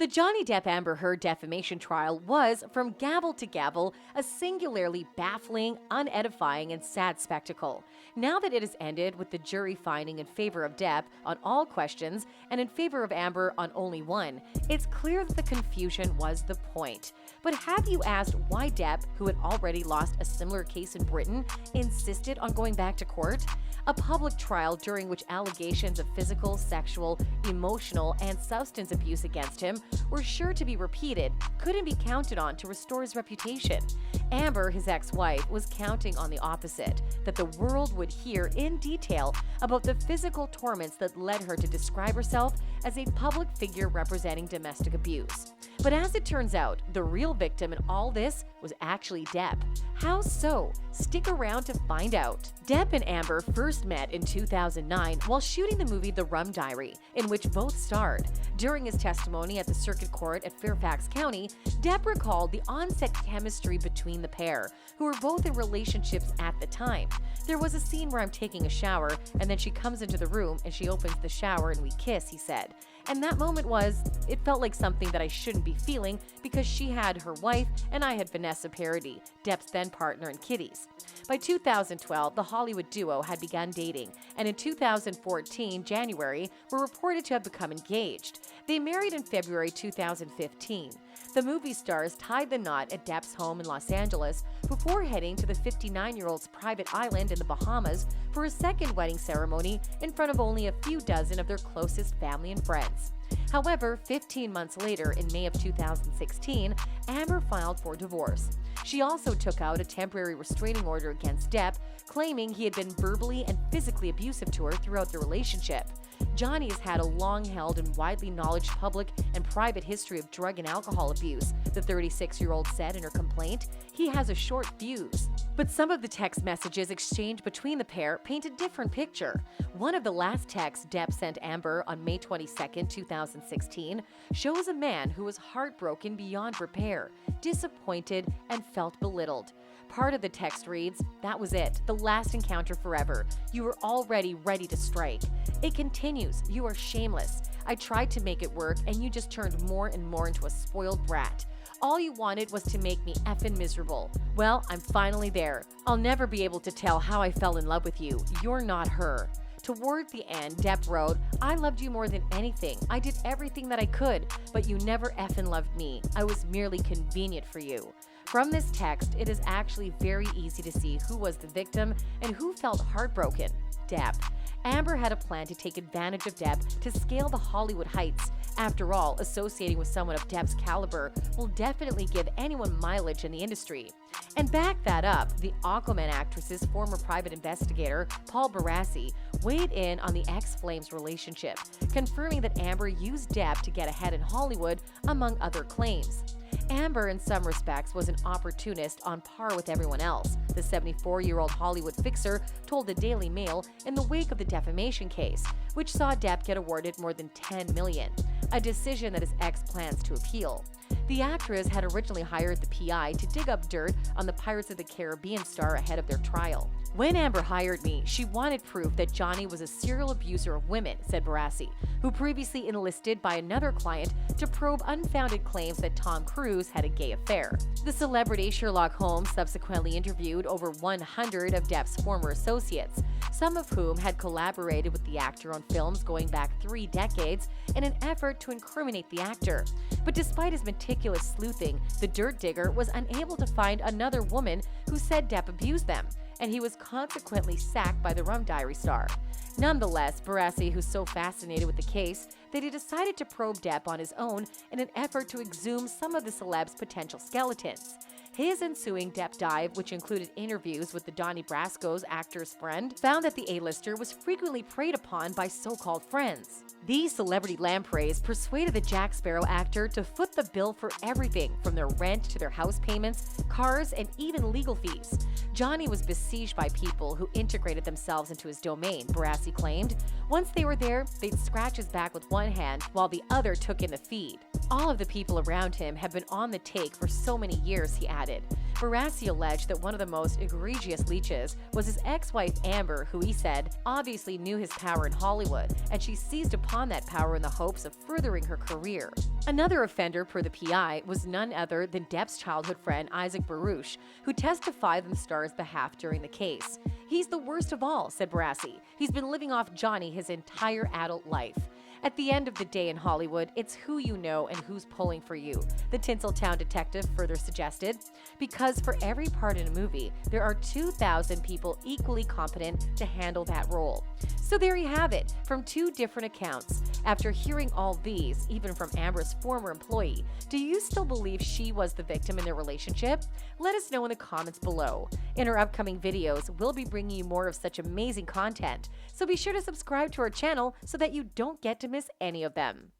The Johnny Depp-Amber Heard defamation trial was, from gavel to gavel, a singularly baffling, unedifying, and sad spectacle. Now that it has ended with the jury finding in favor of Depp on all questions and in favor of Amber on only one, it's clear that the confusion was the point. But have you asked why Depp, who had already lost a similar case in Britain, insisted on going back to court? A public trial during which allegations of physical, sexual, emotional, and substance abuse against him were sure to be repeated couldn't be counted on to restore his reputation. Amber, his ex-wife, was counting on the opposite, that the world would hear in detail about the physical torments that led her to describe herself as a public figure representing domestic abuse. But as it turns out, the real victim in all this was actually Depp. How so? Stick around to find out. Depp and Amber first met in 2009 while shooting the movie The Rum Diary, in which both starred. During his testimony at the Circuit Court at Fairfax County, Depp recalled the on-set chemistry between the pair, who were both in relationships at the time. There was a scene where I'm taking a shower, and then she comes into the room and she opens the shower and we kiss, he said. And that moment it felt like something that I shouldn't be feeling because she had her wife and I had Vanessa Paradis, Depp's then partner in Kitty's. By 2012, the Hollywood duo had begun dating, and in 2014, January, were reported to have become engaged. They married in February 2015. The movie stars tied the knot at Depp's home in Los Angeles before heading to the 59-year-old's private island in the Bahamas for a second wedding ceremony in front of only a few dozen of their closest family and friends. However, 15 months later, in May of 2016, Amber filed for divorce. She also took out a temporary restraining order against Depp, claiming he had been verbally and physically abusive to her throughout the relationship. Johnny has had a long-held and widely acknowledged public and private history of drug and alcohol abuse, the 36-year-old said in her complaint. He has a short fuse. But some of the text messages exchanged between the pair paint a different picture. One of the last texts Depp sent Amber on May 22, 2016, shows a man who was heartbroken beyond repair, disappointed, and felt belittled. Part of the text reads, "That was it, the last encounter forever. You were already ready to strike." It continues, "You are shameless. I tried to make it work and you just turned more and more into a spoiled brat. All you wanted was to make me effing miserable. Well, I'm finally there. I'll never be able to tell how I fell in love with you. You're not her." Toward the end, Depp wrote, "I loved you more than anything. I did everything that I could, but you never effing loved me. I was merely convenient for you." From this text, it is actually very easy to see who was the victim and who felt heartbroken: Depp. Amber had a plan to take advantage of Depp to scale the Hollywood heights. After all, associating with someone of Depp's caliber will definitely give anyone mileage in the industry. And back that up, the Aquaman actress's former private investigator, Paul Barassi, weighed in on the ex-Flames relationship, confirming that Amber used Depp to get ahead in Hollywood, among other claims. Amber, in some respects, was an opportunist on par with everyone else, the 74-year-old Hollywood fixer told the Daily Mail in the wake of the defamation case, which saw Depp get awarded more than $10 million, a decision that his ex plans to appeal. The actress had originally hired the PI to dig up dirt on the Pirates of the Caribbean star ahead of their trial. "When Amber hired me, she wanted proof that Johnny was a serial abuser of women," said Barassi, who previously enlisted by another client to probe unfounded claims that Tom Cruise had a gay affair. The celebrity Sherlock Holmes subsequently interviewed over 100 of Depp's former associates, some of whom had collaborated with the actor on films going back 3 decades in an effort to incriminate the actor. But despite his meticulous sleuthing, the dirt digger was unable to find another woman who said Depp abused them, and he was consequently sacked by the Rum Diary star. Nonetheless, Barassi, who's so fascinated with the case that he decided to probe Depp on his own in an effort to exhume some of the celeb's potential skeletons. His ensuing Depp dive, which included interviews with the Donnie Brasco's actor's friend, found that the A-lister was frequently preyed upon by so-called friends. These celebrity lampreys persuaded the Jack Sparrow actor to foot the bill for everything from their rent to their house payments, cars, and even legal fees. Johnny was besieged by people who integrated themselves into his domain, Barassi claimed. Once they were there, they'd scratch his back with one hand while the other took in the feed. All of the people around him have been on the take for so many years, he added. Barassi alleged that one of the most egregious leeches was his ex-wife Amber, who he said obviously knew his power in Hollywood, and she seized upon that power in the hopes of furthering her career. Another offender, per the PI, was none other than Depp's childhood friend Isaac Baruch, who testified on the star's behalf during the case. "He's the worst of all," said Barassi. "He's been living off Johnny his entire adult life." At the end of the day in Hollywood, it's who you know and who's pulling for you, the Tinseltown detective further suggested. Because for every part in a movie, there are 2,000 people equally competent to handle that role. So there you have it, from two different accounts. After hearing all these, even from Amber's former employee, do you still believe she was the victim in their relationship? Let us know in the comments below. In our upcoming videos, we'll be bringing you more of such amazing content, so be sure to subscribe to our channel so that you don't get to miss any of them.